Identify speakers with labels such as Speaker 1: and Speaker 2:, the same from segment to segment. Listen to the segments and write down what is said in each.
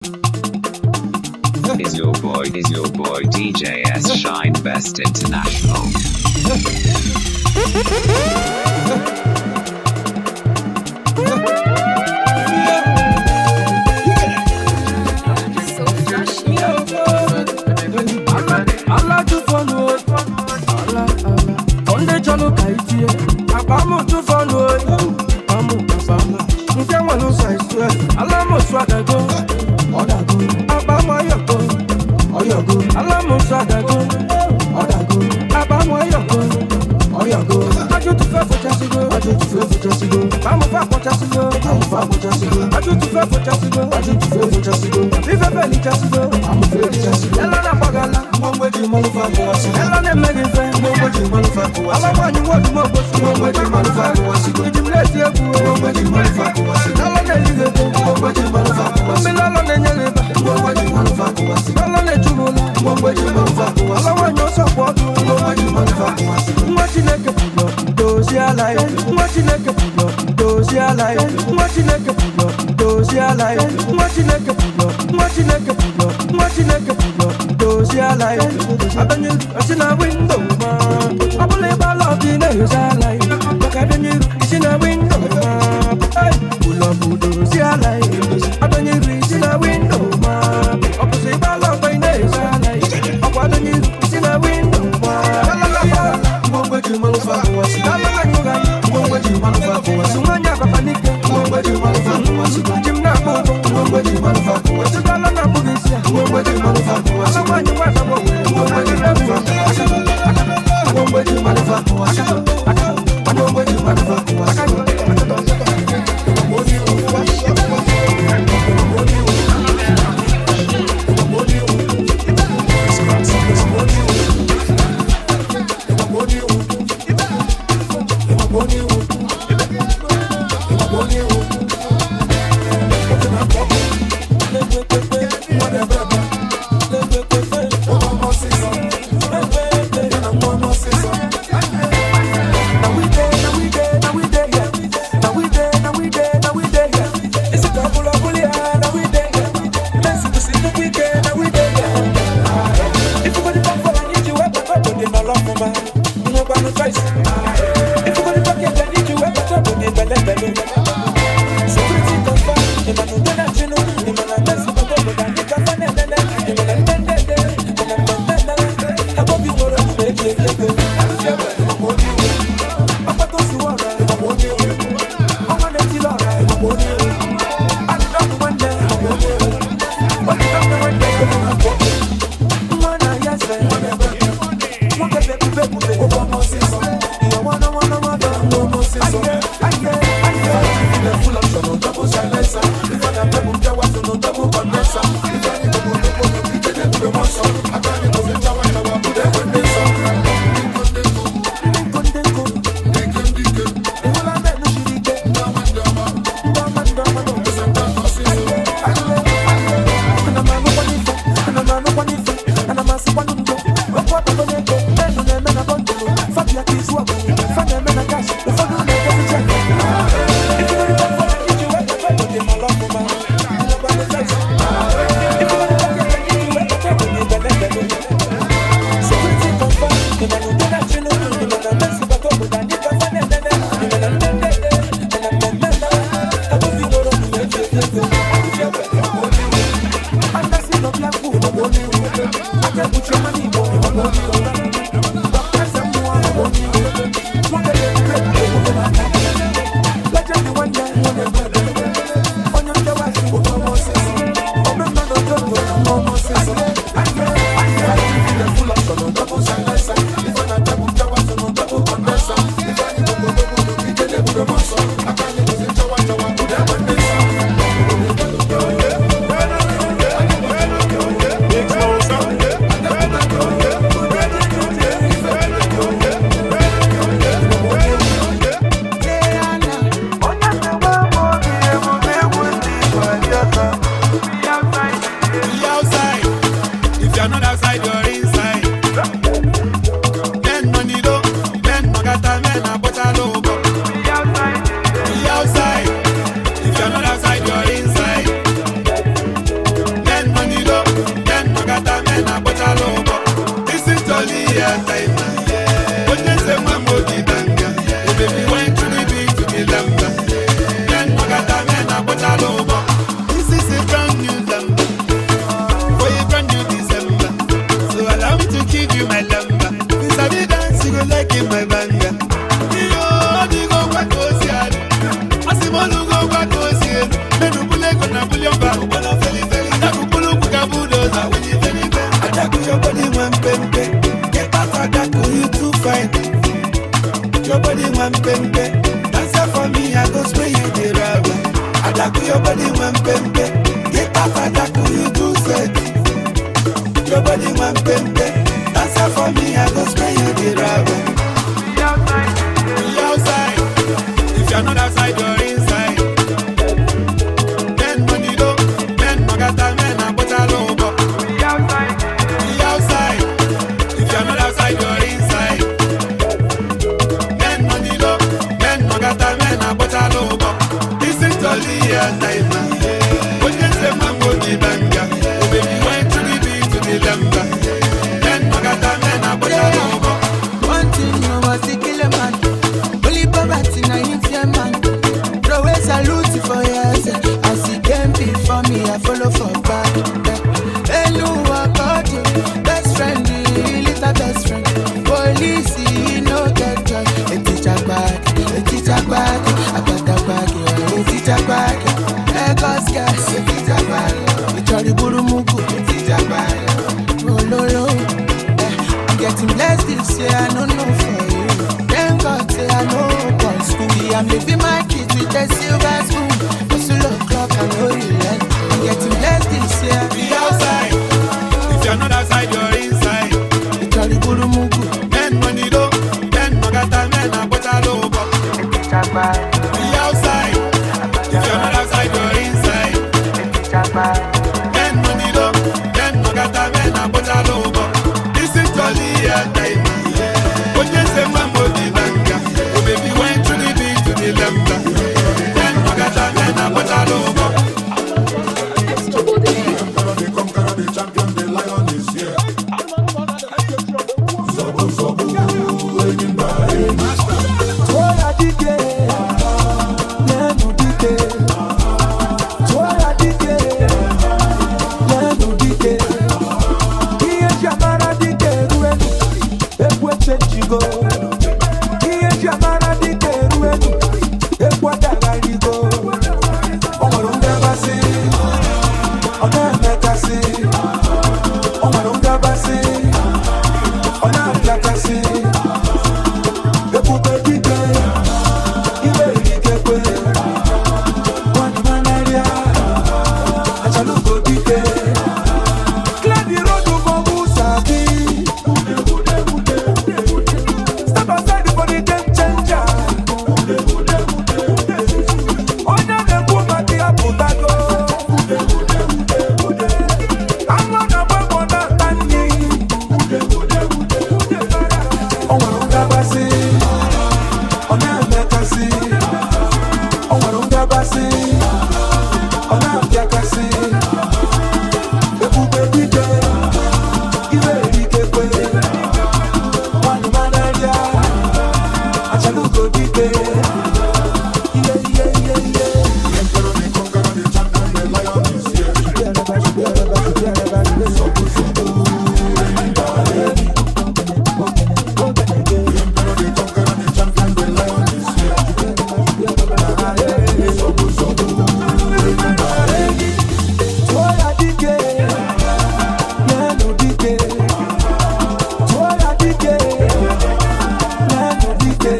Speaker 1: Is your boy DJ S Shine Best International.
Speaker 2: Allah to follow, Allah. On the channel, Kaiti, Abamu to follow, Abamu, Nkemo size, Allah must swagger go, Abamu Oyogo, Allah must swagger go, Abamu Oyogo, I do to fair for Chasigo, I'm a fat for Chasigo, I do to fair for Chasigo, Live a belly Chasigo, I'm a very Chasigo, Elana Bagala, one way to manufacture, Elana Megan, one way to manufacture, I want you want to more, one way to manufacture, you bless you, one way to manufacture, Elana Ligato, one way to manufacture, Milana Neva, one way to manufacture, Elana Jumula, one way to manufacture, I want your support, one way to manufacture, what you like a those ya like, what you like a those ya like, what you like a those ya like, what you like a what you like a what you like a those ya like. I don't you it's in a window, man. I believe I love the nose I like. Look at you, it's in a window, man. Pull up those ya like. I don't you it's in a window, man. I believe I love the nose I like. I don't you it's in a window, man. You manufacture was the what you manufacture was the one you have a panic. What you manufacture was the Jimnabo. What you manufacture was the Galana Buddhist. What you manufacture was the one you want to go. What you manufacture was what you manufacture was.
Speaker 3: you do set. Your body one pempe. Answer for me, I go spray you the rubber. Be outside. If you're not outside, you're inside. Men money low, men magata, men a butter low. Be outside. If you're not outside, you're inside. Men money low, men magata, men a butter low. This is only a time. Onyenze mango di banga. Oh baby, went to the beat to the lamba. Men magata, men a butter low.
Speaker 4: One thing you must kill a man. Only poverty na him fear man. Throw a salute for years. As he came before me, I follow for back. Hey, no, I got you. Best friend, little best friend. Police, he no get joy. A teacher back, a teacher back. I got a back, a teacher back. Hey, cause gas, a teacher back. We try to go to Mugu, a teacher back. Oh, no, no. I'm getting blessed this year, I don't know for you. Thank God, say I know about school. I'm living my kids with a silver spoon. Hustle o'clock, I know you like. I'm getting blessed this year.
Speaker 3: Be outside. If you're not outside, you're inside.
Speaker 4: We try to go to Mugu.
Speaker 3: Men money low, men magata, men a butter low. Be outside. If you're not outside, you're inside. Men money low, men magata, men a butter low. This is only a time. Onyenze mambo di banga. Oh baby, went to the beat to the lamba. Men magata, men a butter low.
Speaker 5: The conqueror, the champion, the lion is here. Zobu, zobu, winning by
Speaker 2: Toya dike, nenu dike. Toya dike, nenu dike. Iye jamara dike ruenu, ekwe chenjigo. Iye jamara dike ruenu, ekwe dagarigo. Omarunga basi, ona mekasi. Omarunga basi, ona mekasi. Epupe dike, ibe dike kwe. Wani manaria, achaluko dike. Clear the road for Musabi. Step aside for the game changer. Onya ne kuma kia putago. Anga na babo na tani. Omarunga basi, ona mekasi. Omarunga basi, ona mjakasi. Epupe dike, ibe dike kwe. Wani manaria, achaluko dike. Yeah, yeah, yeah, yeah.
Speaker 5: the emperor, the conqueror, the champion, the lion is here. Zobu, zobu, winning by the emperor, the conqueror, the champion, the lion is here. Zobu, zobu, winning by
Speaker 2: Toya dike, nenu dike. Toya dike, nenu dike.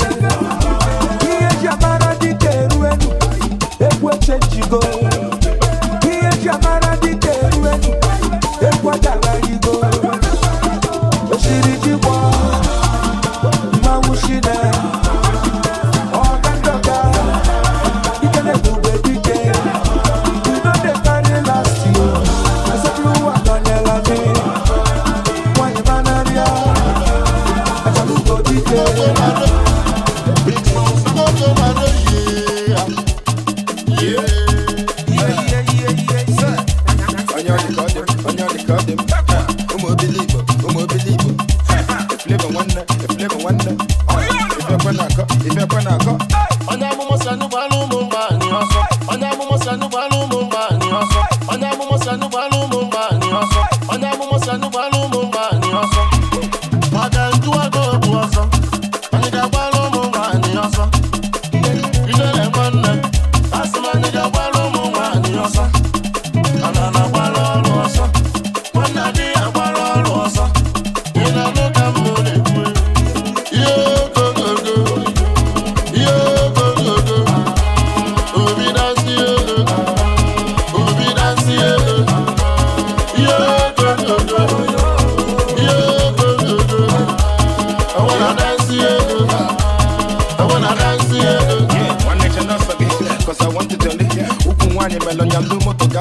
Speaker 2: Iye jamara dike ruenu, ekwe chenjigo. Iye jamara dike ruenu, ekwe dagarigo. Oshiri jiwa, mawushine. Okandoka, ikene bube dike. We know they carry last year. I said, "You are gonna love me." Wani manaria, achaluko dike.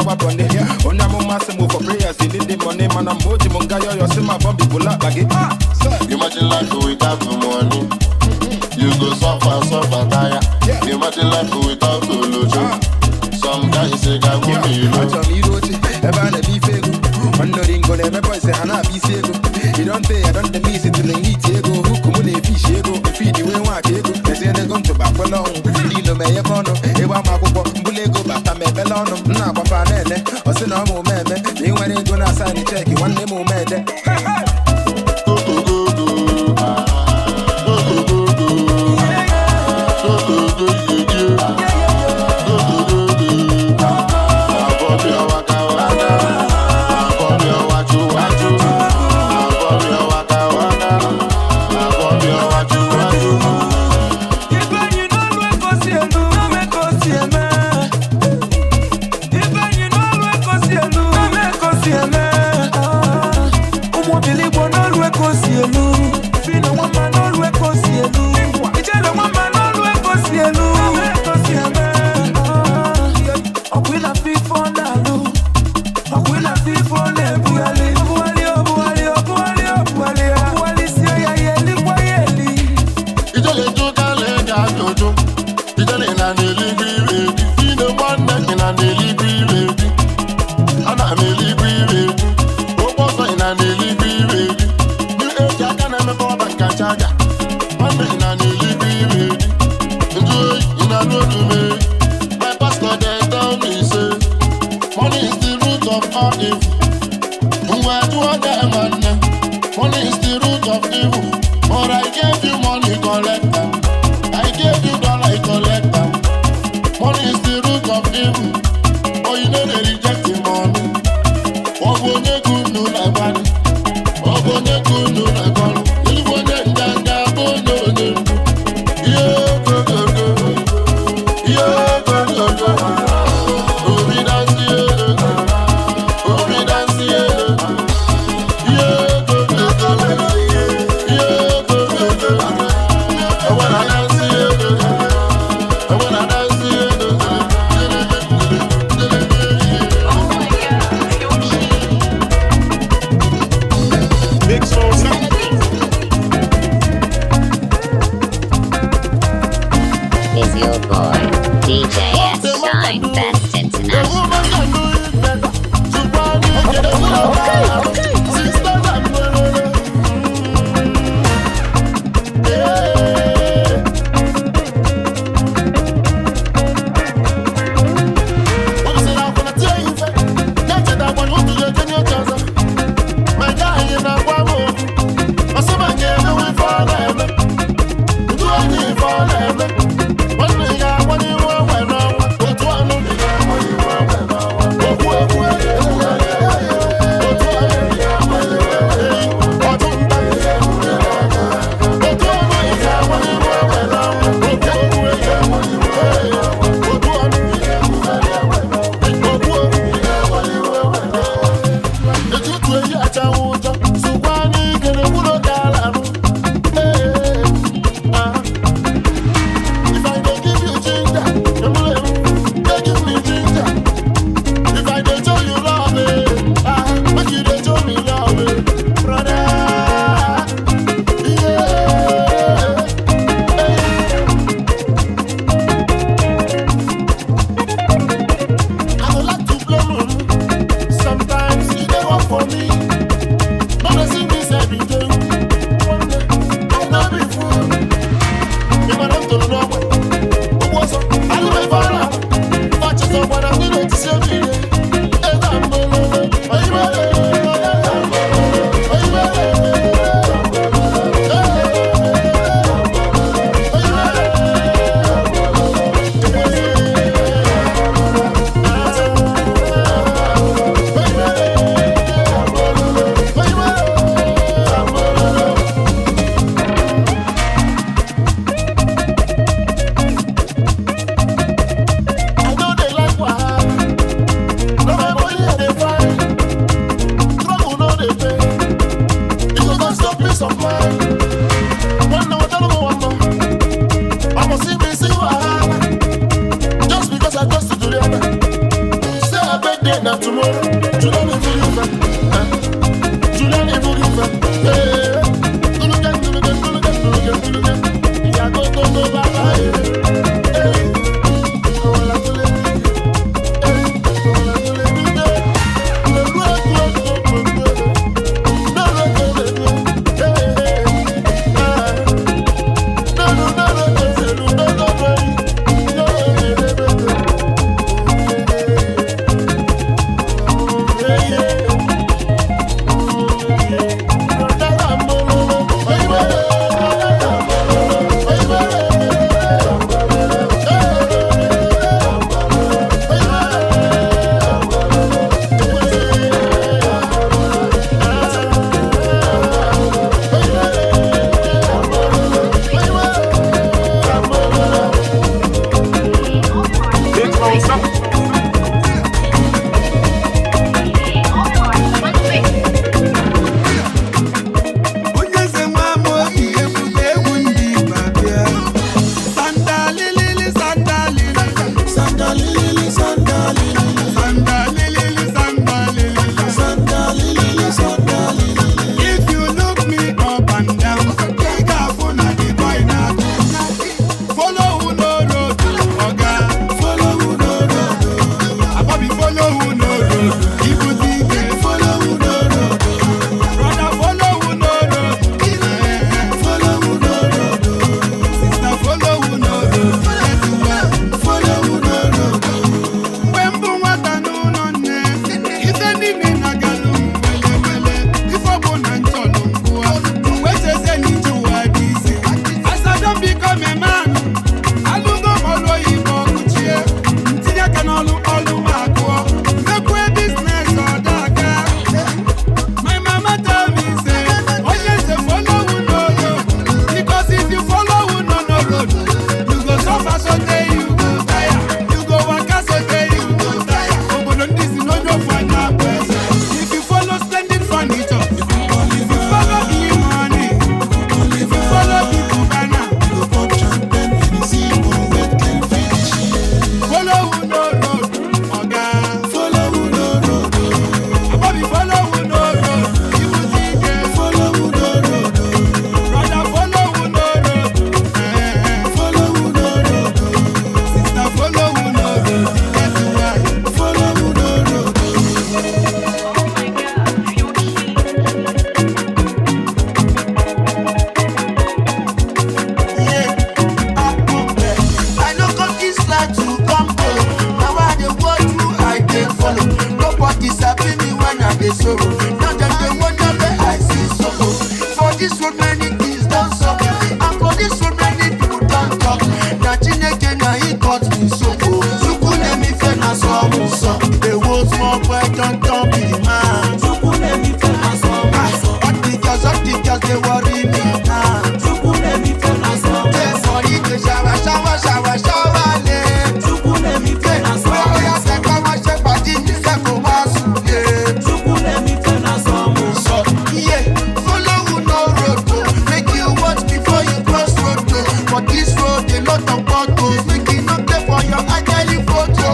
Speaker 6: what on it. On your massive move for prayers, they need the money, man. I'm holding Mungayo, you're seeing my bump, people like it.
Speaker 7: Imagine life without the money. You go suffer, tire. Imagine life without the lojo. Some guys say, I won't be low. One no ring on every boy say Hana be sego. You don't pay, I don't miss it till they need ego. Who come on fish ego, feed you in one ego. They say they're going to back along. You know me a bono, Ewa Mako Bulego, but I'm a belono. Nah, Papa Nene, or say no more man. You ain't gonna sign the check, you want them more man.
Speaker 4: sorrow. Now that they wonder where I see sorrow. For this road many things don't suck, and for this road many people don't talk. Na Chineke na he got me so cool. Suku na mi fe na so muso. The world small boy don't be the man. Suku na mi fe na so muso. All the girls they worry me now. Suku na mi fe na so muso. Everybody dey shower. Suku na mi fe na so muso. Oya se kama se party mi se ko ma suye. Suku na mi fe na so muso. Yeah, follow who no road to make you watch before you cross road to. For this road a lot of potholes, make you not play for your ideally photo.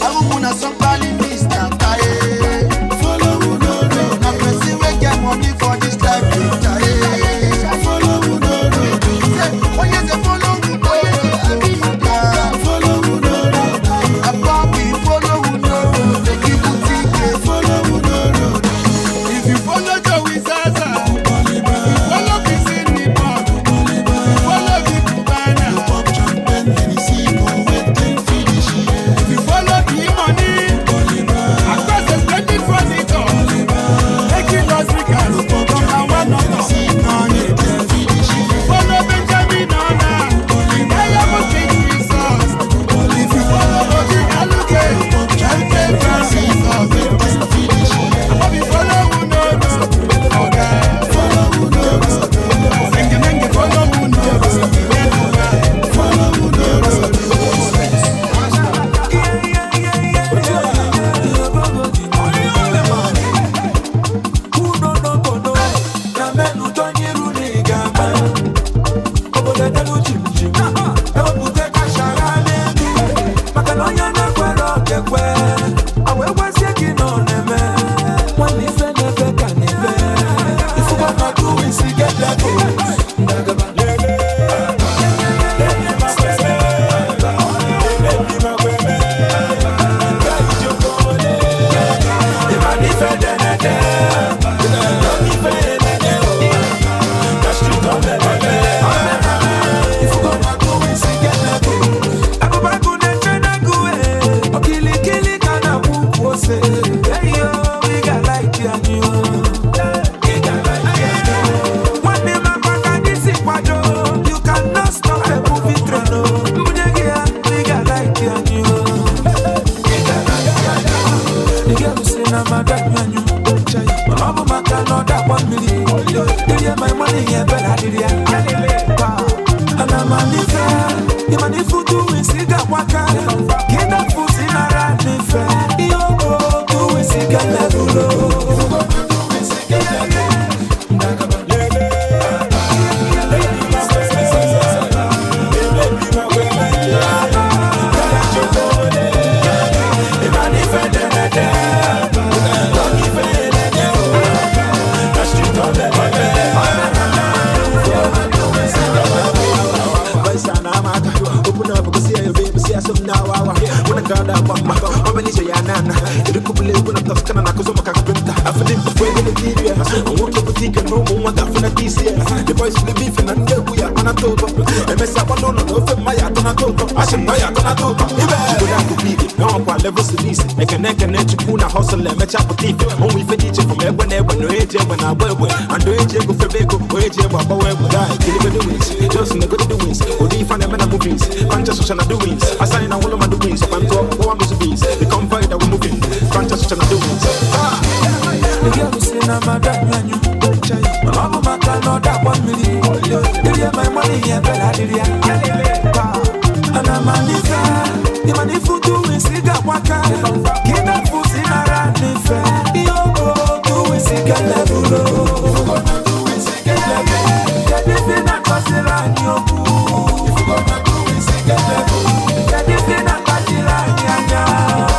Speaker 4: I will wanna somebody Mr. Taye. Follow who no road. Na person wey get money for this life dey Taye. Follow who no road. Say, Onyenze follow who no road. Follow who no road. Ababi follow who no road. They give you ticket. Follow who no road.
Speaker 3: If you follow Joey Zaza, follow Kissini Bob, follow Big Cubana, if you follow E-Money, across the splendid furniture, making Las Vegas, number one. Follow Benjamin Ona, Diamond King Resource. If you follow Oji Aluke, Champion Resource. If you follow Uno, follow Uno, Senge follow Uno, follow Uno.
Speaker 7: The boys will be beefing and we are on a total. And Mess up on Maya on a total. I should buy a total. No one levels to this. I can net Puna hustle and match up with it. Only for each from whenever no age when I wear and do age go for Beko, wage about where would I deliver the wins. Just in the good wins. Or do you find a man of movies? Conscious of the wins. I sign all of my doings. I'm talking about the bees. The comfort that we're moving. Conscious of the wins.
Speaker 2: The girl who say I'm a dad menu. My mama matter not that 1 million. They get my money here, but I did it. And I'm a niffer. The money for doing cigar waka. Get that food in a rat niffer. You go to a cigar level. You go to a cigar level. Get this in a castle and you go. If you go to a cigar level. Get this in a castle and you go.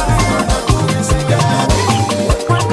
Speaker 2: If you go to a cigar level.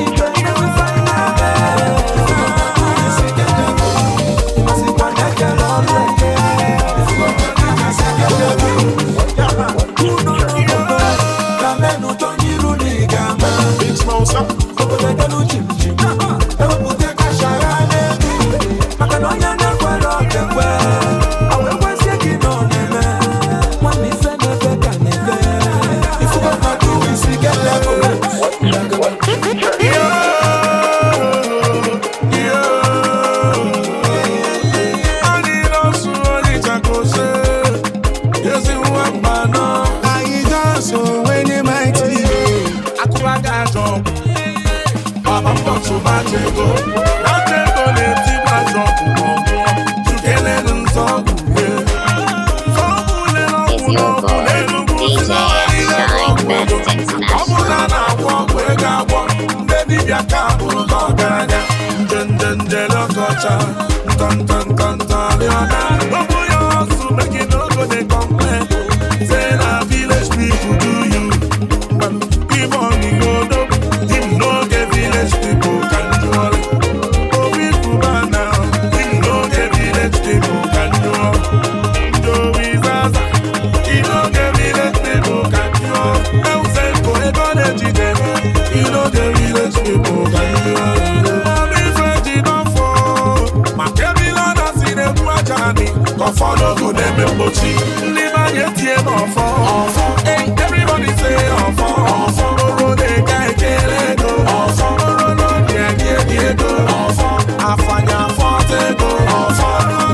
Speaker 3: gbaba mbọ chụbacha ego nacha ego na-eti gbazọ ọgwụ chukelelu nzọgwụ nzọgwụ lere ọgwụ n'ọgwụ n'enugwu si na nwere ihe ọgwụ ego ọ bụrụ na a na-agwọ ọgwụ ego agwọ ndị dibịa ka bụrụ ka ọgaranya nje ọkọcha ntọntọntọntọrịọna ọbụ ya ọsụ meki n'ogo dey complain say na village people do you Igbo ọnịgodo him n'oge village people ka njụọrị obi kwuba na him n'oge village people ka njụọ Joey Zaza he n'oge village people ka njụọ Eusenko ego na-ejide he n'oge village people ka njụọ Kọfọdụ na-eme mgbochi ndị manye tie n'ọfọ everybody say ọfọ oro na-eke ekele ego oro n'obi ego afanya afọta ego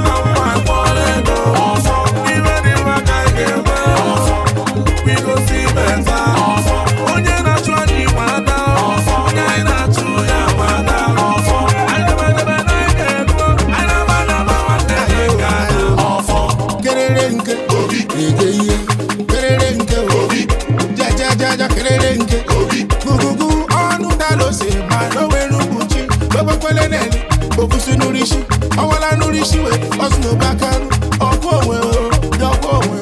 Speaker 3: na ngwa mkpọrọ ego iwe dị mma ka ị ga-enwe bigosi beta onye na-achụ anyị nwada onye anyị na-achụ ya nwada
Speaker 7: kerere nke gugugu ọnụ dalose ma n'owere ugbuchi gbebekwele neli okwusi n'urishi ọwala n'urishi we ọsụ n'obakaru ọgwụ onwe dọgwụ onwe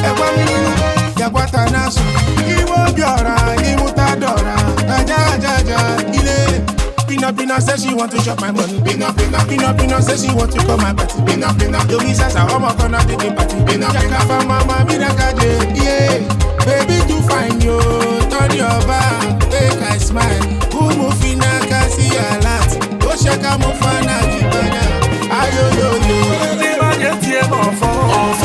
Speaker 7: egwa mmiri yakwata n'azụ iwe obi ọra ịmụta dọra ajajaja ile Pina says she want to chop my money. Pina says she want to come my party. Yo, he says I'm gonna take the party. Jaka fa mama, mina kaje, yeah. Baby, too fine, yo. Turn your back, make I smile. Umu fina kasi alat. O shaka mo fana jibana. Ayo yo yo. Never get here before.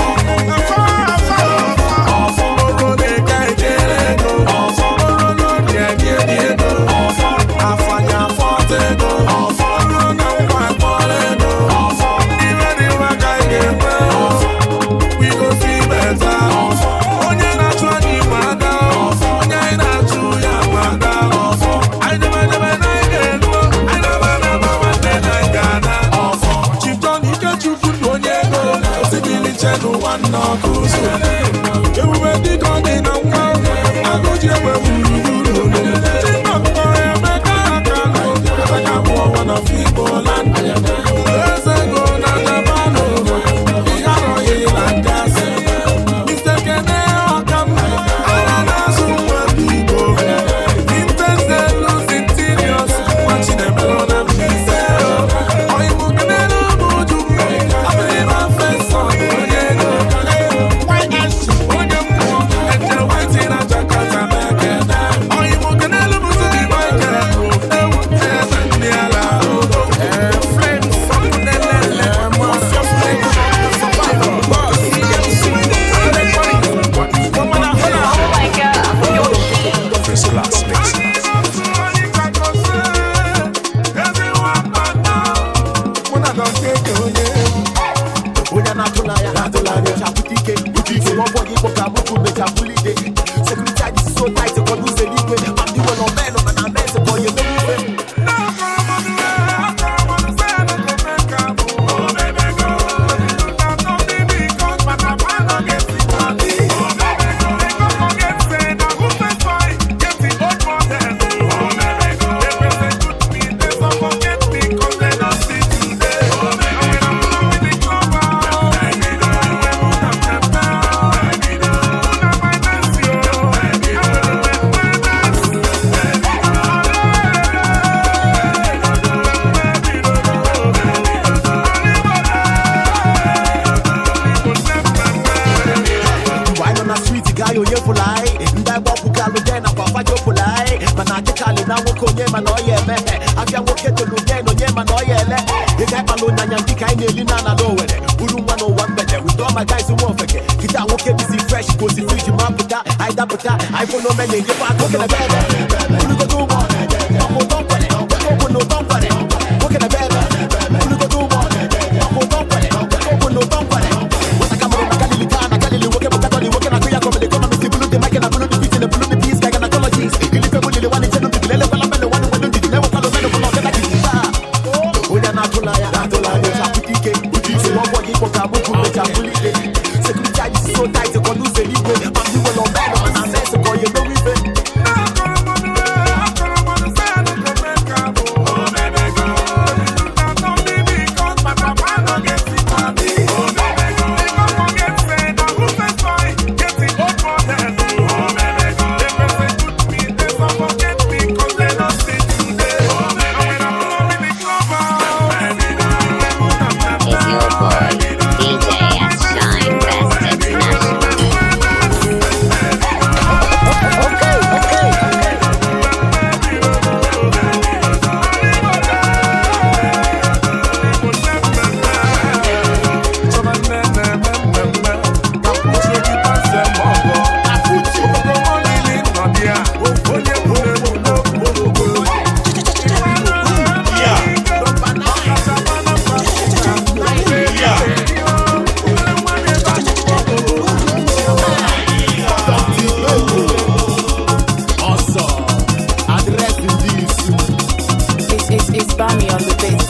Speaker 8: Bami on the beat.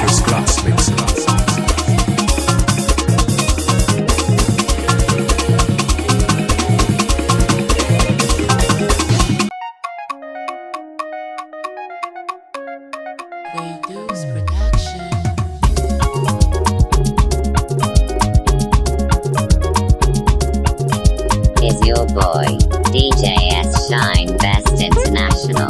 Speaker 9: First class mixing.
Speaker 10: Is your boy, DJ S Shine Best International.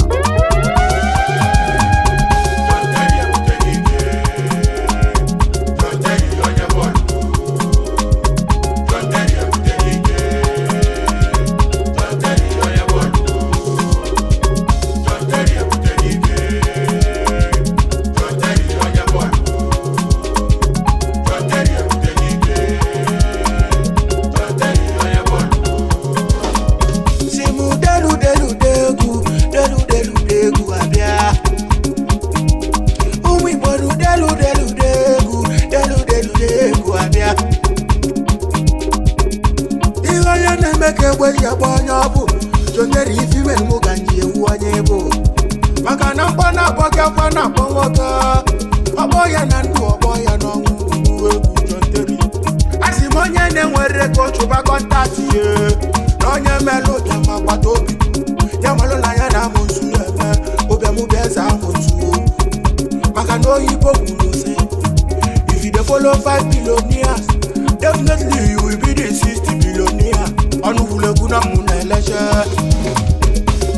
Speaker 11: If you follow 5 billionaires, definitely you will be the 60 billionaire. Onuvulekuna muna eleche.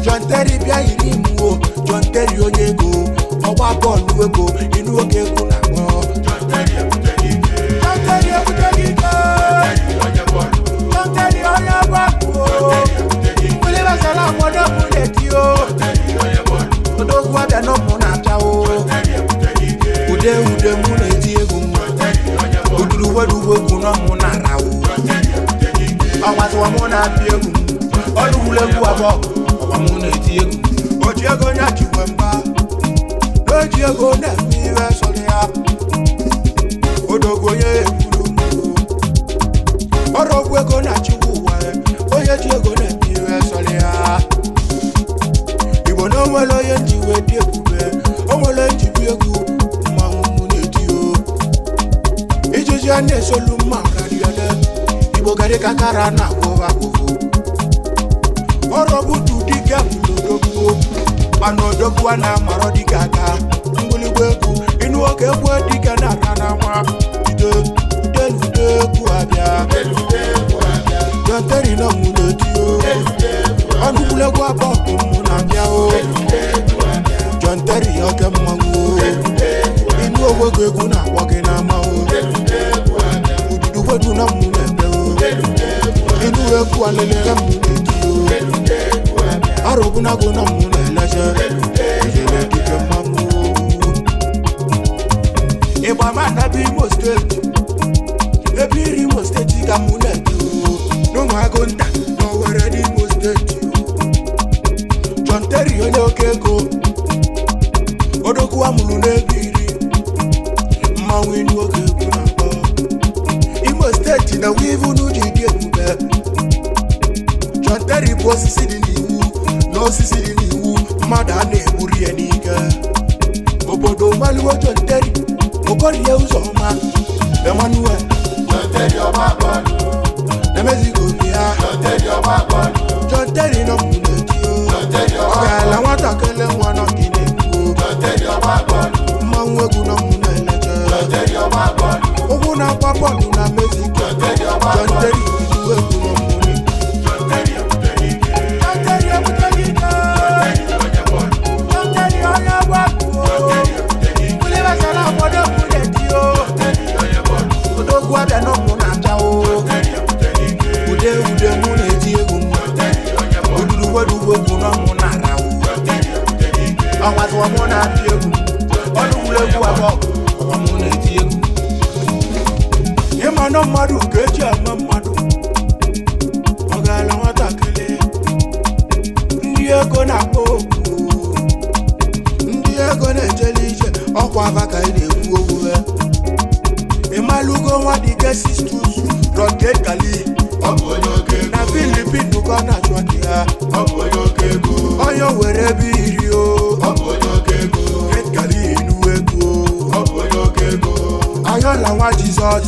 Speaker 11: John Terry bia irimu, John Terry onyego. Owa ball wego, inu oke kuna mo. John Terry ebutegi. John Terry ebutegi. John Terry onyebo. Mule basala modo muleti o. Odogu abia no muna chao. Ude muna etiegu. Uduwe kuna muna rawo. Awas wa muna piegu. Oluwuleku abo. Awa muna etiegu. Ojiego nya chiwemba. Ojiego na miwe solia. Odogo ye ekulu. Orogwego na chiwuwa. Oye jiego na miwe solia. Ibo no mwelo ye njiwe diekube. Omwelo njibiegu. Ijane soluma kariade Ibo gare kakara na kova kovo Orobu tu diga bulodoku Panodoku ana marodi kaka Nguli weku inu oke bwe diga na kanama Ide kuabia John Terry no munetio Anukule kwa boku munabia o John Terry oke mmangu Inu owe kuna wake na mao Ududu na munebe o Inu eku alele muneti o Arobu na go na muneleje Ijele dike mamu Eba mana bi mo state Ebiri mo state ka muneti o No magonta no were di mo state o John Terry onye okego Odoku amulu nebiri Mmanwu inu okego na mbo Imo state na wivu nujidi ekube John Terry bụ osisi dị n'iwu na osisi dị n'iwu mmadụ a na-egburi ya n'ike obodo maluo John Terry okorie ụzọ ọma Emmanuel John Terry ọba bọọlụ na-emezigo ya John Terry nọ mụ n'eti o ọ ga-ala nwatakịrị nwa nọ gị na-ekwu mmanwụ egwu nọ mụ na-eleche ụkwụ na-akwa bọọlụ na Mexico John Terry iwu egwu nọ mụ Ude mụ na-eti egwu Ududuwe mụ na mụ na-ara Ọgwazụwa mụ na-apị egwu Ọlụwulegwu abụọ Ọgwa mụ na-eti egwu Ịma na mmadụ ka eji ama mmadụ Ọ ga-ala nwatakịrị Ndị ego na-akpọ okwu Ndị ego na-ejele ije Ọkwa aba ka ị na-ekwu okwu Ịmalugo nwa dike 6 Rocket Kali na Philippines ka ọ na-achụ aka ya onye were ebe iri o Lagos.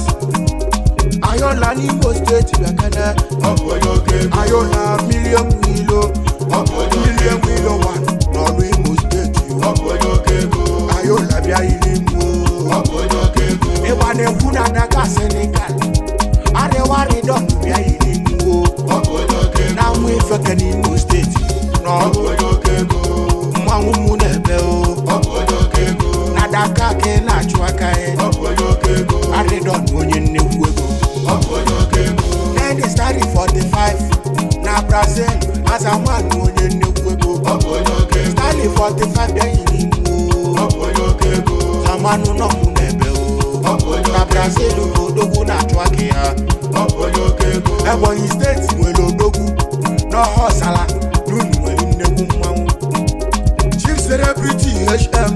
Speaker 11: Ayola n'Imo State Bekene. Ayola Million Wilo. Million Wilo 1 n'ọrụ Imo State. Ayola bịa Ilimu. Ịgba na-ekwu na Dakar Senegal. Arịwarị dọm bịa Ilimu. Na nwa ifeke n'Imo State. Mmanwụ mụ na-ebe o. Na Dakar ka ị na-achụ aka ya. Arịdọn onye nnekwu ego. Then they started 45 na Brazil as a man onye nnekwu ego. Started 45 bịa Ilimu. Zamanụ nọ mụ na-ebe o. Na Brazil bụ odogwu na-achụ aka ya. Ebonyi steeti nwere odogwu n'Ọhọsala n'unu nwere nnekwu mmanwụ. Chief Celebrity HM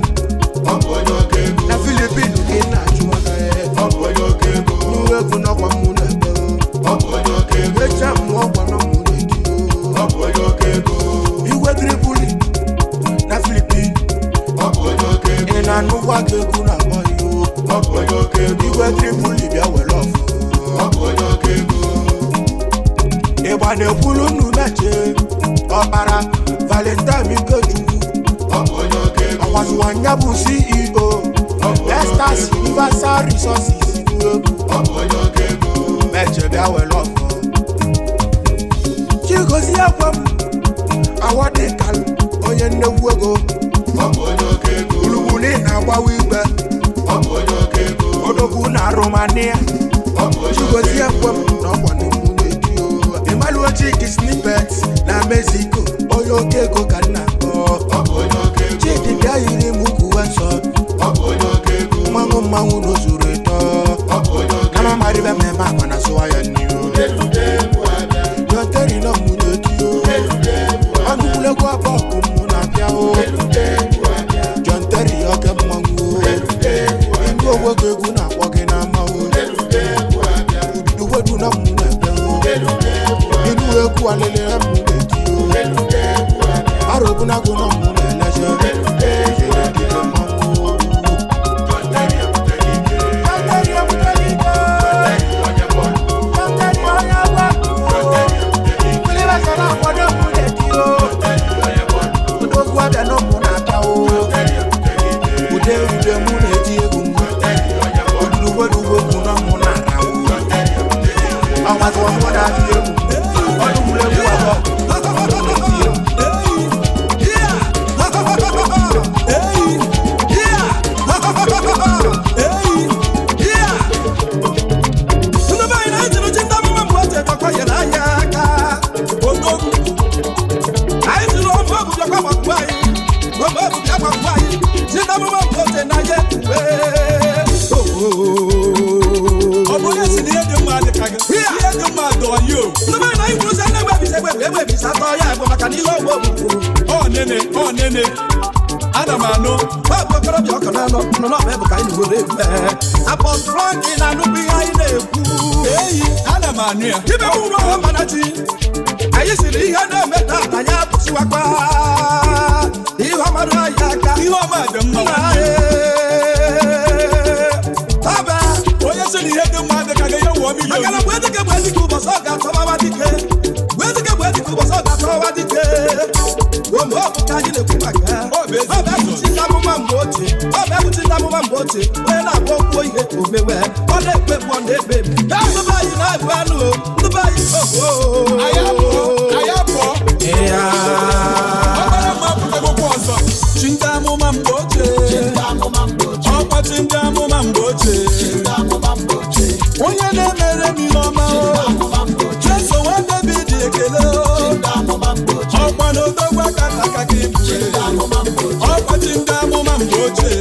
Speaker 11: na Philippines ka ị na-achụ aka ya. N'uwe egwu n'ọkwa mụ na-ebe o. Echa m ọgwa nọ mụ na-eti o. Igwe Tripoli na Philippines ị na-anụkwa ka egwu na-akpọ ya o. Igwe Tripoli bịa were ọfụ. Ịgba na-ekwulu nnu meche ọkpara Valentine Ikechukwu. Ọkwazụwanya bụ CEO Esters Universal Resources meche bịa were ọfọ. Chigozie gwa m awadịkalụ onye nnekwu ego. Ulugbuli na-agbawa igwe odogwu na Romania. Chigozie gwa m na ọkwa na-ekwu na-eti o. Emmanuel Chiki Snippet na Mexico onye oke ego ka nna Chidi bịa yiri m kwuwe nsọ. Mmanwụ n'ozuru eto. Nama maribe mmemme akwa na sụwa ya n'ihu. Jọnteri nọ mụ na-eti o. Ọnụkwulegwu abụọ ọkụ mụ na-abịa o. Jọnteri oke mmanwụ o. Ndị ogwe ka egwu na-akpọ gị n'ama o. Uduwedu nọ mụ na-ebe o. Inu egwu alele mụ na-eti o. Arobunago nọ mụ na-eleje.
Speaker 2: Anyị siri ihe na-emeta anyị apụsịwakwa ihe ọmarụ anyị aka ihe ọma dị mma onye si na ihe dị mma dị ka ga-enye ụwa milion maka na mgbe dịka ụbọchị ọ ga-atọbawa dike Wombo ka anyị na-ekwu maka ọ bụ ekwuchite amụma mgbe ochie onye na-agba okwu ihe omewe ọ na-ekpekpu ọ na-ekpebi ndụbe anyị na-agụ anụ ndụbe anyị Chinta amụma mgbe ochie ọkwa chinta amụma mgbe ochie onye na-emere m ihe ọma Jesu nwa David ekele ọkwa na odogwu aka aka gị ọkwa chinta amụma mgbe ochie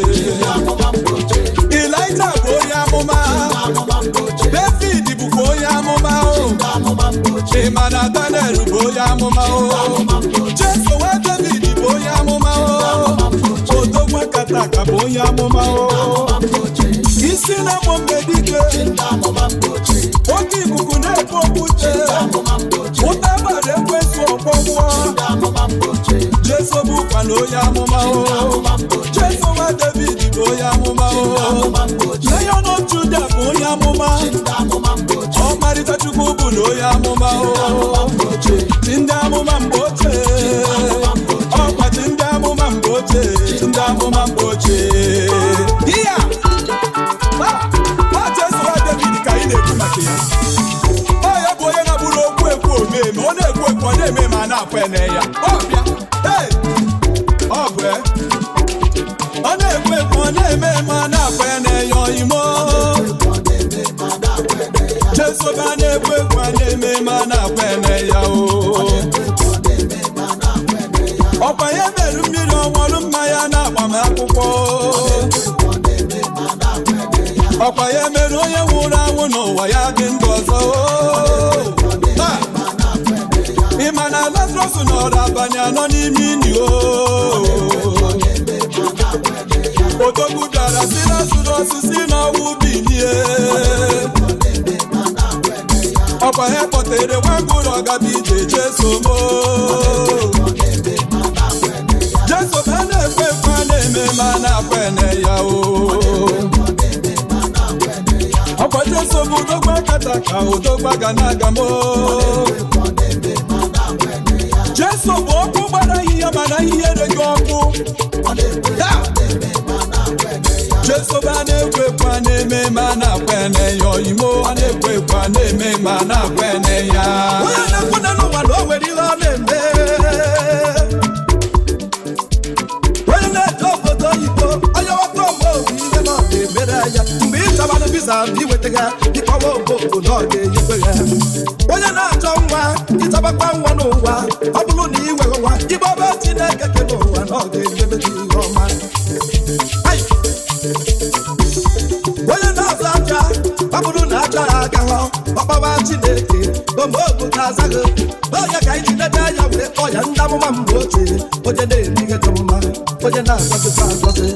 Speaker 2: Elijah bụ onye amụma David bụkwa onye amụma ịma na Daniel bụ onye amụma Jesu nwa David bụ onye amụma odogwu aka bụ onye amụma isi na-amụ mgbe dike oke ikuku na-efe okwuche ụta gbara ekwesu ọkpọgwụọ Jesu bụkwa na onye amụma Jesu nwa David bụ onye amụma Lion of Judah bụ onye amụma
Speaker 3: amụma mgbochie iya Jesu David ka anyị na-ekwu maka ya ọ ya bụ onye na-abụrụ okwu ekwu omeme ọ na-ekwu ekwu ọ na-eme ma a na-akwa ene ya ọ bịa ọ bụ ọ na-ekwu ekwu ọ na-eme ma a na-akwa ene ya oyimo Jesu ba na-ekwu ekwu ọ na-eme ma a na-akwa ene ya ọkwa ya merụ mmiri ọnwụrụ mmanya na-agba m akwụkwọ ọkwa ya mere onye nwụrụ anwụ n'ụwa ya dị ndụ ọzọ ị ma na Lazarus nọrọ abalị anọ n'ime ini odogwu bịara si Lazarus si n'ọnwụ bilie ọkwa ya kpọtere nwangwụrụ ọgabi ije Jesu Jesu ba na-ekwe ekwe a na-eme ma a na-akwa ene ya ọkwa Jesu bụ udogba kata ka udogba ga na-aga Jesu bụ ọkụ gbara ahịhịa mana ahịhịa ereghị ọkụ Jesu ba na-ekwe ekwe a na-eme ma a na-akwa ene ya oyimo a na-ekwe ekwe a na-eme ma a na-akwa ene ya onye na-ekwude n'ụwa na o nwere ihe ọ na-eme onye na-eje obodo oyibo onye wata ọgba obi ihe na ọ ga-emere ya mgbe ị chọbara visa na iweta ya ịkọwa obodo na ọ ga-eyikwe ya onye na-achọ nwa ịchọbakwa nwa n'ụwa ọ bụrụ na ị nwere nwa ịgbaba Chineke kere ụwa na ọ ga-emebe gị ihe ọma onye na-azụ aja ọ bụrụ na aja ya agaghọ ọkpọba Chineke omobu ga-azaghị onye ka anyị jideta ya were kpọọ ya ndị amụma mgbe ochie onye na-eme ihe dị mma onye na-agọzikwa agọzi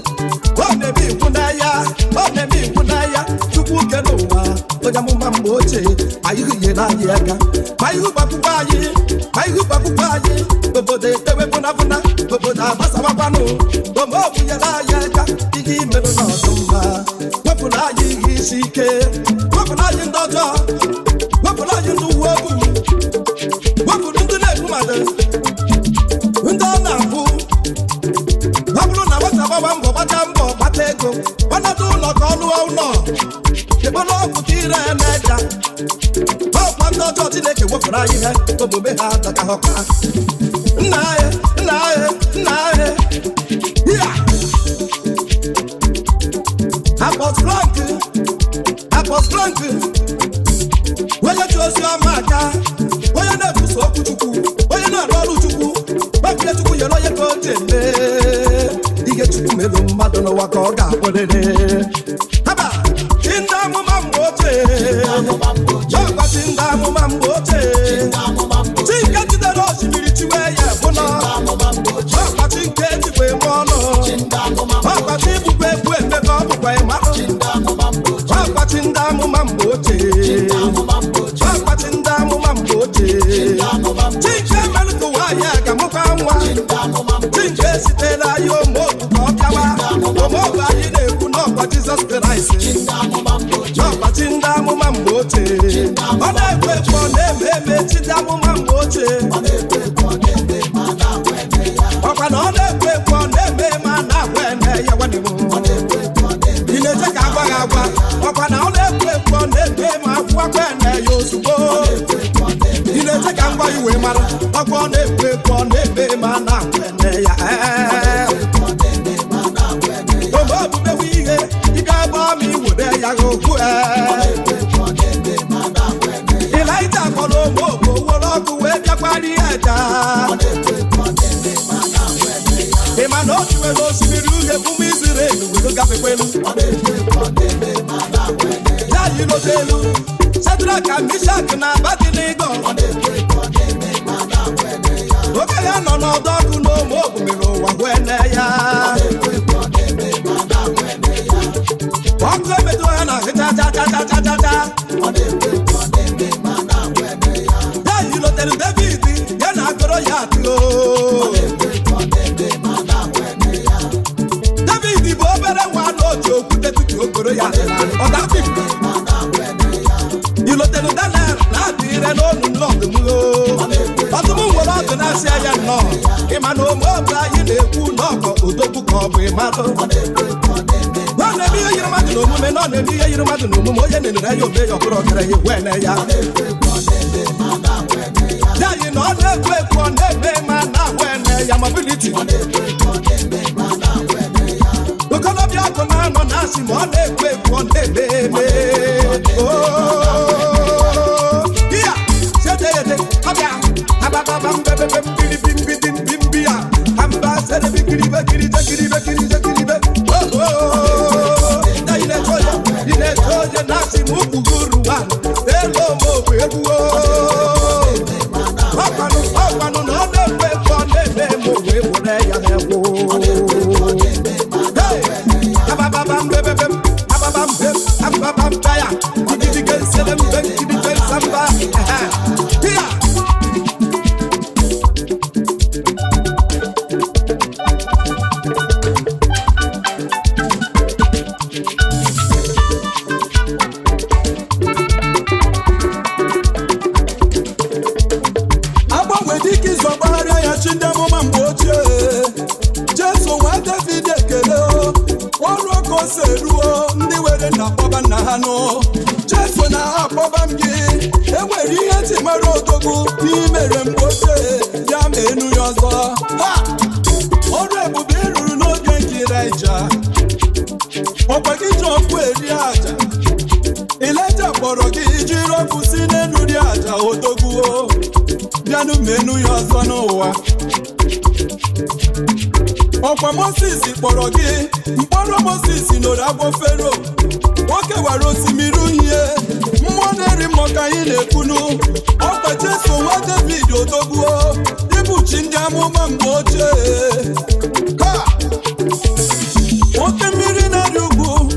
Speaker 3: ọ na-eme ikwu n'ahịa Chukwu ke n'ụwa onye amụma mgbe ochie anyị hụnyere anyị aka ma ihu gbakwukwa anyị obodo etewe bụnabụna obodo agbasawakwanụ omobu nyere anyị aka ihe imerụ n'ọdụmma wepụrụ anyị ihe isi ike wepụrụ anyị ndị ọjọọ wepụrụ anyị ndị uwe obu wepụrụ ndị na-egbu mmadụ ndị ọ na-abụ ọ bụrụ na nwata gbaba mbọ gbata ego gbanata ụlọ ka ọ lụọ ụlọ ebona ọgwụ ka ire emeja ọkwa ndị ọjọọ Chineke wepụrụ anyị ihe omume ha dọka ha ọka nna anyị ya Apọs Frank onye ji ozi ọma aka onye na-ebuso okwu Chukwu onye na-arụ ọrụ Chukwu gbapile Chukwu nyere onye ka o ji eme ihe Chukwu mere mmadụ n'ụwa ka ọ ga-akpọrịrị haba ndị amụma mgbe ochie ọkwachi ndị amụma mgbe ochie Chike jidere osimiri chiwe ya bụna ọkwachi nke ejikwa eme ọnụ ọkwachi ibukwa egwu eme ka ọ bụkwa ịma ọkwachi ndị amụma mgbe ochie ọkwachi ndị amụma mgbe ochie Chike mere ka ụwa ya ga-amụkwa nwa Chike sitere anyị omobu ka ọ bịawa omobu anyị na-ekwu n'ọkwa Jizọs Kraịst n'ọkwachi ndị amụma mgbe ochie ọ na-ekwe ekwe ọ na-eme eme chi ndị amụma mgbe ochie ọkwa na ọ na-ekwe ekwe ọ na-eme ma a na-akwa ene ya nwanne m ị na-eche ka agwa gị agwa ọkwa na ọ na-ekwe ekwe ọ na-eme ma akwụkwakwa ene ya ozugbo ị na-eche ka ngwa iwe mara ọkwa ọ na-ekwe ekwe ọ na-eme ma a na-akwa ene ya ome obubewe ihe ị ga-agba ma iwere ya okwu Ịlaịja kpọrọ omobo were ọkụ wee bịakwara ihe aja ị ma na o tiwere osimiri uhie ụmụ Izrel were gafekwelu ya yilote elu Shadraka Mishak na Abednego oge ya nọ n'ọdọ ọkụ n'omobu mere ụwa hụ ene ya ọkụ emetụ ha na hịchachachachachacha ya yilotere David ya na akọrọ ya atụo David bụ obere nwa na oji okwute tutu okoro ya ilotere Daniel na-adị ire n'olu n'ọdụm ọdụm nwere ọdụ na-asị ya nnọọ ịma na omobu anyị na-ekwu n'ọkọ odogwu
Speaker 2: odogwu ka ọ bụ ịmalụ ọ na-eme ihe yiri mmadụ n'omume na ọ na-eme ihe yiri mmadụ n'omume onye na-enere ya obe ya ọbụrụ ọgara ya egwe na ya yayi na ọ na-ekwu ekwu ọ na-eme ma na-agwa ene ya mobility okolobịa akụ na-anọ na asị ma ọ na-ekwu ekwu ọ na-eme eme iya sedeyede ọbịa abababa mbebebe mbiribimbidimbi ya amba serebi kiribe kirije kiribe kirije kiribe inechoje nasi mukuguru wanu elo mobu egwu ọkwanụ na ọ na-ekwe ekwe ọ na-eme mobu egwu na ya egwu abababa mbebebe ababa mbeb ababa mbaya digidike nsele mbe digidike nsamba ya
Speaker 8: ndị were na akpọba nna ha nụ Jesu na ha akpọba m gị enwere ihe ji mara odogwu n'imere mgbe ochie ya ma enu ya ọzọ ọrụ ebube ịrụrụ n'oge nkiri ija ọkwa gị ji ọkụ eri aja Ịlaịja kpọrọ gị jiri ọkụ si n'elu ri aja odogwu bịanụ ma enu ya ọzọ n'ụwa ọkwa Moses kpọrọ gị mkpọrọ Moses nọrọ agbọ Fero nwoke wara osimiri uhie mmụọ na-eri mmụọ ka anyị na-ekwunu ọkwa Jesu nwa David odogbuo ibuchi ndị amụma mgbe ochie oke mmiri na-arị ugwu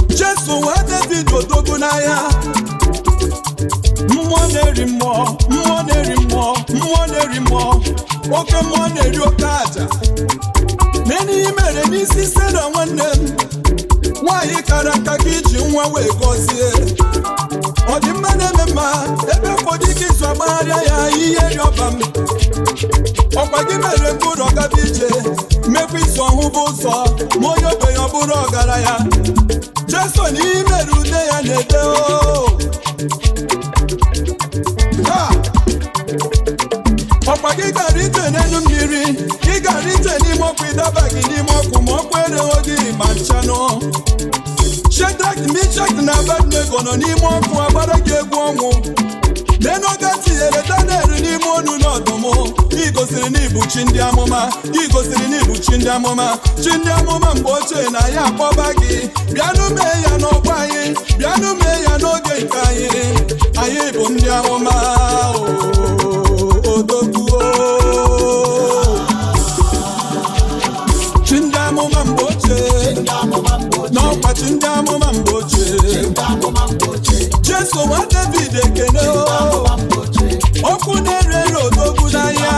Speaker 8: Jesu nwa David odogbu n'ahịa mmụọ na-eri mmụọ mmụọ na-eri mmụọ mmụọ na-eri mmụọ oke mmụọ na-eri oke aja n'ihe ị mere n'isi Sera nwanne m nwaanyị kara aka gị iji nwa wee gọzie ọ dị mma na-eme mma ebe ụfọdụ ike izu agbagharịa ya ihe rịọba m ọkwa gị mere mkpụrụ ọgaba ije mmekwa izu ọhụbụ ụzọ ma onye ogbenye ọ bụrụ ọgaranya Jesu na ihe mere ude ya na-ede ọkwa gị gara ije n'elu mmiri ị gara ije n'ime ọkụ ịdaba gị n'ime ọkụ ma ọkụ erewo gị ma nchanụ Shedrak, Mishak na Abednego nọ n'ime ọkụ agbara gị egwu ọnwụ n'enoge tinyere Daniel n'ime onu n'ọdụm igosiri n'ibu chi ndị amụma igosiri n'ibu chi ndị amụma mgbe ochie na ya akpọba gị bịanụ mee ya n'ọgba anyị bịanụ mee ya n'oge nke anyị bụ ndị amụma odogbuo chi ndị amụma mgbe ochie n'ọkwa chi ndị amụma mgbe ochie Jesu nwa David ekene okwu na-ere odogwu n'ahịa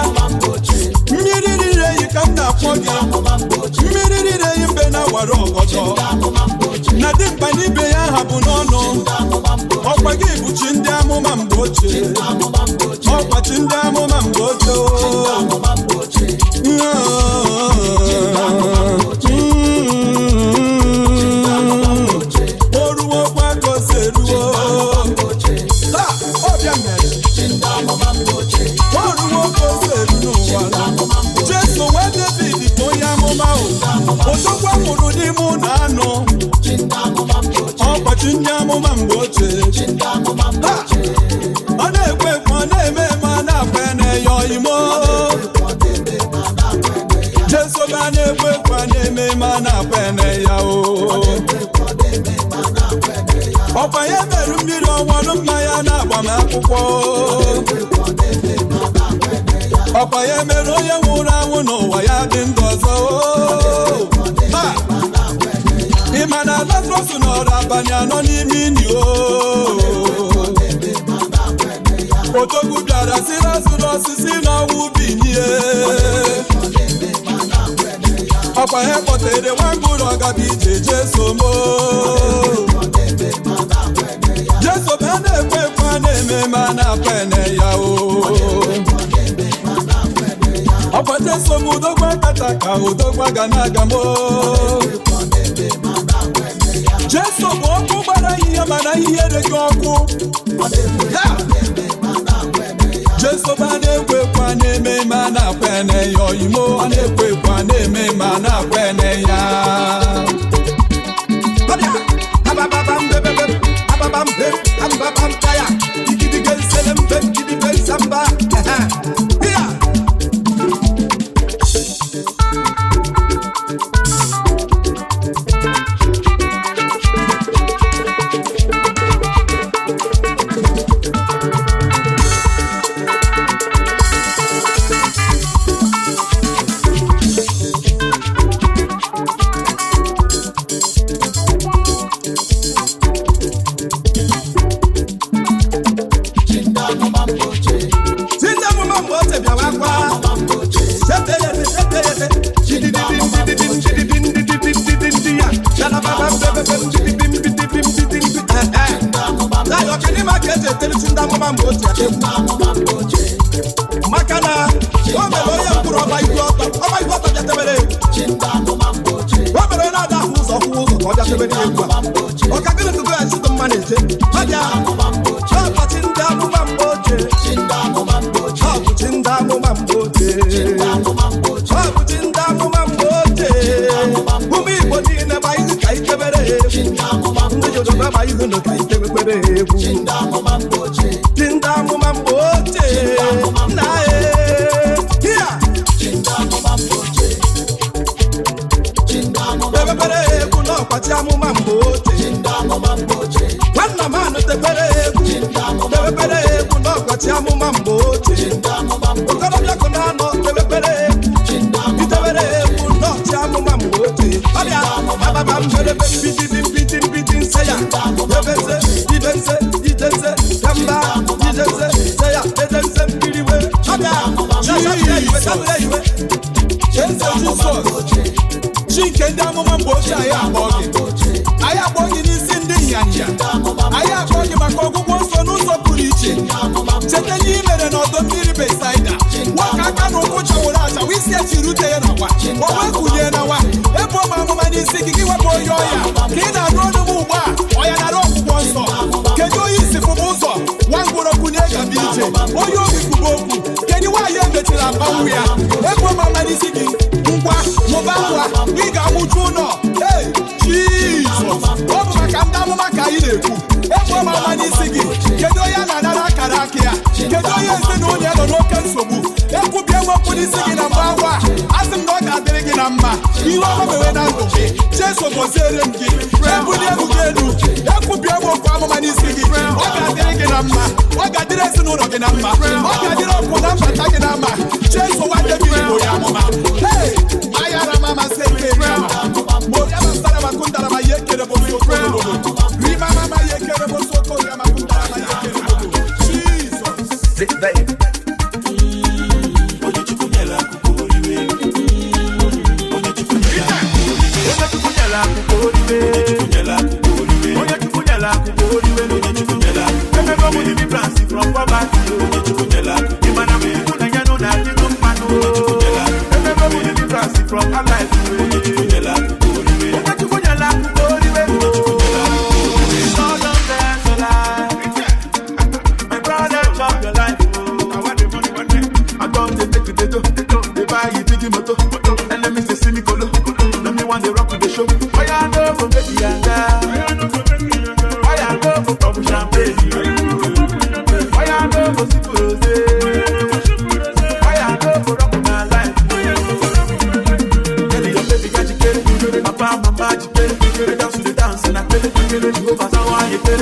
Speaker 8: mmiri riri eyi ka m na-akpọ gị mmiri riri eyi mbe na-awara ọgọdọ na dimkpa n'ibe ya ha bụ n'ọnụ ọkwa gị bụ chi ndị amụma mgbe ochie ọkwa chi ndị amụma mgbe ochie oruokwa gosi eruo ọbịa mere oruo gosi eru n'ụwa Jesu nwa David bụ onye amụma odogwu mụrụ n'ime ụlọ anụ ọkwa chi ndị amụma mgbe ochie ọ na-ekwe ekwe ọ na-eme eme a na-akwa na-eyo imo Jesu ba na-ekwe ekwe a na-eme eme a na-akwa na-eya ọkwa ya merụ mmiri ọnwụrụ mmanya na agbamakwụkwọ ọkwa ya mere onye nwụrụ anwụ n'ụwa ya dị ndụ ọzọ ị ma na Lazarus nọrọ abalị anọ n'ime ini odogwu bịara si Lazarus si n'ọnwụ binie ọkwa ya kpọtere nwa mkpụrụ ọgaba ije Jesu Jesu bụ a na-ekwe ekwe a na-eme ma a na-akwa ene ya Ọkwate so m udogwa kata ka udogwa ga na-aga m. Jesu bụ ọkụ gbara ihe mana ihe dị ọkụ. Jesu ba na-ekwekwa na-eme ma na-akwene ya oyimo, ọ na-ekwekwa na-eme ma na-akwene ya. Makana, o mere onye mkpụrụ ọba ihu ọtọ bịatebere o mere na-ada ahụ ụzọ ka ọ bịatebere egwu a ọkagịrị tụgo ya chụtụ mma na-eche ọbịa ọbọchị ndị amụma mgbe ochie ọbụchi ndị amụma mgbe ochie ọbụchi ndị amụma mgbe ochie ụmụ Igbo niile gba ihu ka ikebere egwu ndị Yoruba gba ihu na ka ikebekwere egwu ndị amụma mgbe ochie na ebebere egwu n'ọkwachi amụma mgbe ochie nwanna m anụ tebere egwu ebebere egwu n'ọkwachi amụma mgbe ochie okorobịa kụ na-anọ ebebere egwu itebere egwu n'ọchị amụma mgbe ochie ọbịa ababa mberebe mbidi nse ya ebeze idense kamba idense se ya edense mbiriwe ọbịa iwe Eze Jizọs Chinke ndị amụma mgbe ochie anyị akpọ gị n'isi ndị nyanya anyị akpọ gị maka ọgwụgwọ nsọ n'ụzọ pụrụ iche cheta ihe i mere n'ọdọ mmiri Besaida nwoke aka na ụkwụ chawụrụ achawa isi echiri ute ya nakwa onwe kwulie nawa ebe ụmụ amụma n'isi gị gị wepụ onye ọya ka ị na-arụ ọnụ m ugbu a ọya nara ọgwụgwọ nsọ kedu onye isi fụbụ ụzọ nwa ngwụrọ kwunye gabi ije onye obi kwuba okwu kedu nwaanyị emechiri akpanwu ya ebe ụmụ amụma n'isi gị ngwa mụba ngwa ị ga-amụju ụlọ Jizọs ọ bụ maka ndị amụma ka anyị na-ekwu ebe ụmụ amụma n'isi gị kedu onye a na-anara akara aka ya kedu onye ezinụlọ ya nọ n'oke nsogbu ekwubie nwepụ n'isi gị na mgbe agwa asị m na ọ ga-adịrị gị na mma ihe ọma mewe na ndụ gị Jesu goziere m gị ebuli elu gị elu ekwubie nwepụ amụma n'isi gị ọ ga-adịrị gị na mma ọ ga-adịrị ezinụlọ gị na mma ọ ga-adịrị ọkụ na mbata gị na mma Jesu nwanne m Igbo ya amụma ayara mama seke moya masara makundara ma yekere boso rima mama yekere boso koya makundara ma yekere boso Jesus oje chukunyela kukuriwe oje chukunyela kukuriwe oje chukunyela emego muni mi plansi from poverty oje chukunyela imana me kuna nyano na dino mano emego muni mi plansi from a life oje chukunyela my brother chop your life I don't take the buy you big moto and let me say see me colo let me one day rock with the show why I know for baby yanga why I know for pop champagne why I know for super rose why I know for rock my life tell your baby got you get papa mama you get dance to the dance and I tell you over someone you tell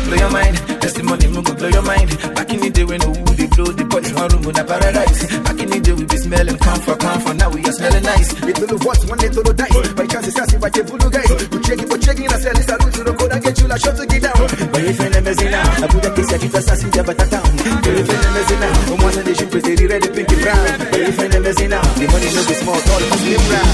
Speaker 8: blow your mind. Testimony, blow your mind. Back in the day when they blow the boys, one room in a paradise. Back in the day we be smelling comfort. Now we are smelling nice. It don't know what one day to dice. By chance it's as if I can pull guys.
Speaker 12: but if you never see now, I put a kiss at you first, I see the better town. But if you never see now, I'm one of the shoot with the red, pinky brown. But if you never see now, the money no be small, tall, must be brown.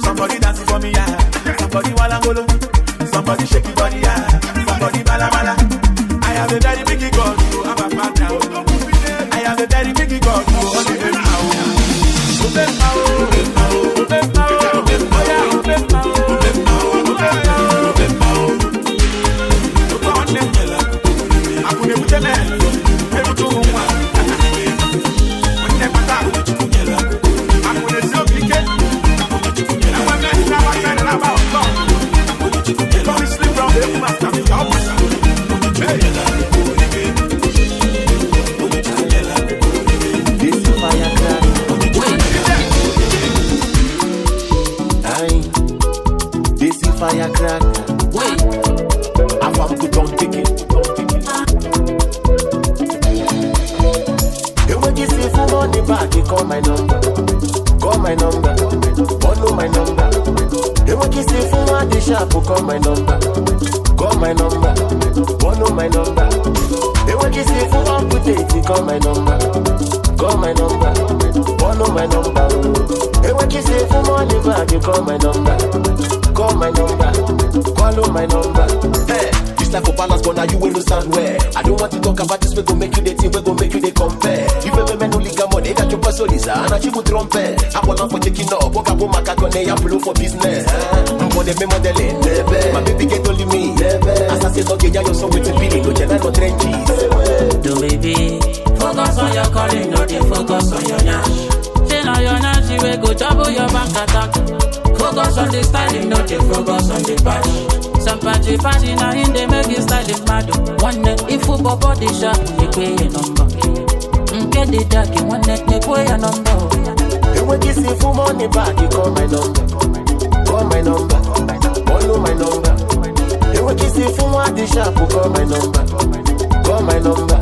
Speaker 3: Somebody dancing for me, yeah. Somebody walangolo. Somebody shake your body, yeah. Somebody bala. I have a very big God, I'm a fan now. I have a very big God, open
Speaker 12: Firecracker, wait, I want to don't take it. Hey, when you see for money back, you call my number, follow my number. Hey, when you see for money shop, call my number, follow my number. Hey, when you see for one potato, call my number, follow my number. Hey, when you see for money back, you call my number. Call my number, follow my number. Hey, this life for balance, but now you will no stand where. I don't want to talk about this, we gon' make you the team, we gon' make you the compare. You ever men only got money, that you pass all this, and I you would trumpet. I want for taking up, walk up on my cat when they are blow for business. I'm gonna be modeling, my baby get only me. As I say, okay, you're so with the billing, no general, no trenches.
Speaker 13: Do baby, focus on your calling, no they focus on your nash. Say now your nash, you will go trouble your bank attack. Focus on the styling, not the focus on the patch. Some patchy now in they make you styling mad. One net, if you body shot, you pay a number. Get the dark, one net, you pay a number.
Speaker 12: And when you see for money back, you call my number, follow my number. And when you see for money shop, you call my number, follow my number.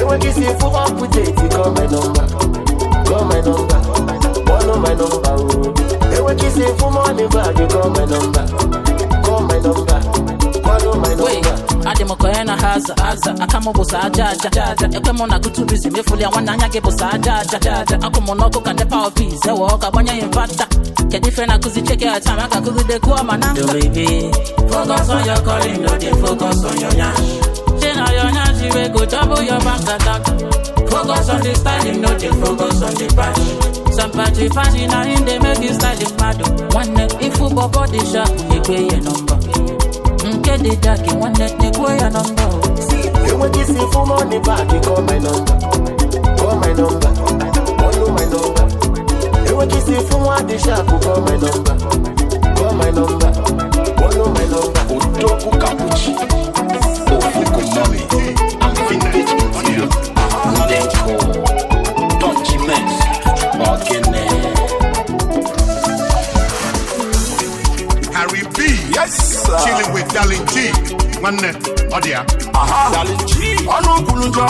Speaker 12: And when you see for one potato, call my number, follow my number. Hey, when you say for money back, you call my number, follow my number.
Speaker 13: Wait, I demo koena haza. I come up with jaja. If I'm on a good busy, me fully I want to get jaja. I come on up and the power piece. I walk up when you're in Vata. Can you find a cozy check your time? I can do the go man. Baby, focus on your calling, no they focus on your nash. Say now your nash, you will go double your bank attack. Focus on the styling, no they focus on the patch. Some patchy now in they make you styling mad. One net, if you body shop, you pay a number. Get the dark, one net, you pay a number.
Speaker 12: And when you see for money back, you call my number, follow my number. And when you see for money shop, you call my number, follow my number.
Speaker 14: Odoku Kapuchi, Ofuku Mommy, and vintage interior, Ndenko, documents,
Speaker 3: Harry B, yes, sir. Chilling with Darling G. One Odia.
Speaker 8: Darling G. Anu kulunja.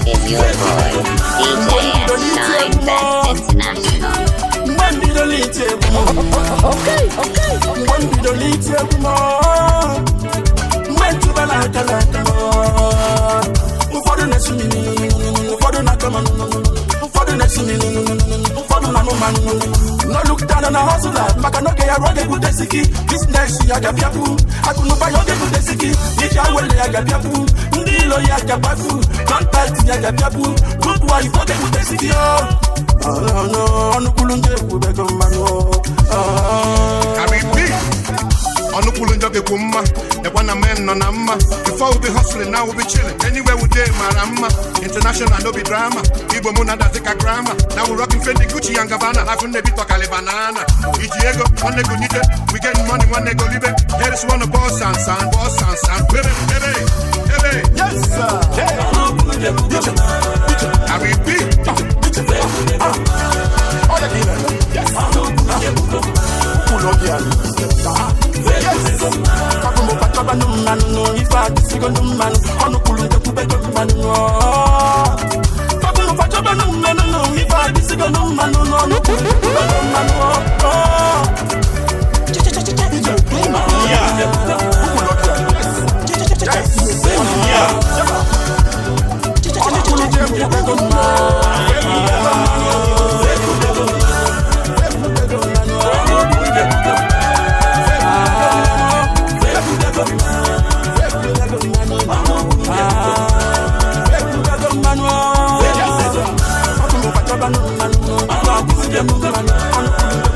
Speaker 10: Is your boy, DJ Shine Best International.
Speaker 8: Okay. When we don't need to when to the light, for the next minute, for the next minute, no look down on a hustler. Makanoke, I rock a good desiki. This next year, I got Yapu. I couldn't buy your good desiki. If I will, I got Yapu. Ndilo, I got Baku. Contact, I got Yapu. Good wife, rock a good desiki.
Speaker 6: Before we be hustling, now we be chilling. Anywhere we day, marama. International, no be drama. Igbo muna da zika grammar. Now we rocking Fendi, Gucci and Gabbana. Have ne bito kale banana. Ichiego, one nego nite. We getting money, one nego libe. Here is one of boss and son. Baby. Yes, sir. I repeat. Pull up here. Yes. Kakumbo pachaba numano, ifa disigo numano, ono kulu de kubego numano. Kakumbo pachaba numano, ifa disigo numano, ono kulu de kubego numano. I'm